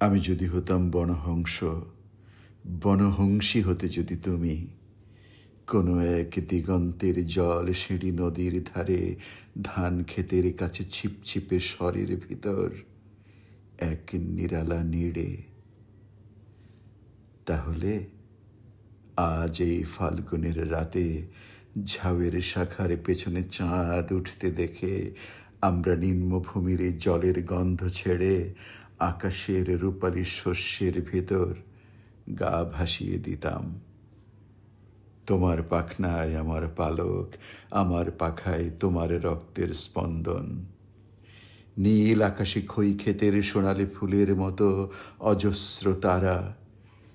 আমি যদি হতাম বনহংস, বনহংসী হতে যদি তুমি, কোনো এক দিগন্তের জল সিঁড়ি নদীর ধারে, ধান ক্ষেতের কাছে ছিপছিপে স্বরের ভিতর এক নিরালা নীড়ে, তাহলে আজ এই ফাল্গুনের রাতে ঝাউয়ের শাখার পেছনে চাঁদ উঠতে দেখে আমরা নিম্নভূমির জলের গন্ধ ছেড়ে আকাশের রূপালী শস্যের ভেতর গা ভাসিয়ে দিতাম। তোমার পাখনায় আমার পালক, আমার পাখায় তোমার রক্তের স্পন্দন। নীল আকাশে খই ক্ষেতের সোনালি ফুলের মতো অজস্র তারা,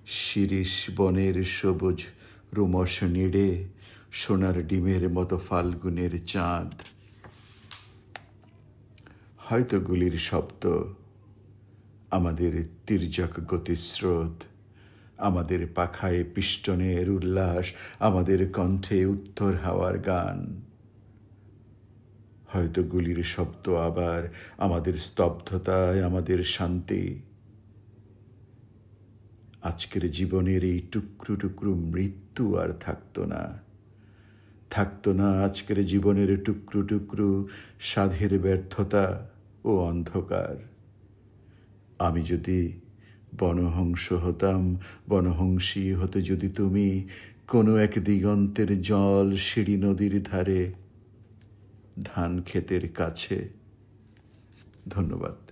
শিরীষ বনের সবুজ রুমস নিড়ে, সোনার ডিমের মতো ফাল্গুনের চাঁদ। হয়তো গুলির শব্দ, আমাদের তির্যক গতিস্রোত, আমাদের পাখায় পিষ্টনের উল্লাস, আমাদের কণ্ঠে উত্তর হাওয়ার গান। হয়তো গুলির শব্দ আবার আমাদের স্তব্ধতায়, আমাদের শান্তি। আজকের জীবনের এই টুকরো টুকরো মৃত্যু আর থাকতো না, থাকতো না আজকের জীবনের টুকরো টুকরো সাধের ব্যর্থতা ও অন্ধকার। আমি যদি বনহংস হতাম, বনহংসী হতে যদি তুমি, কোনো এক দিগন্তের জল সিঁড়ি নদীর ধারে, ধান ক্ষেতের কাছে। ধন্যবাদ।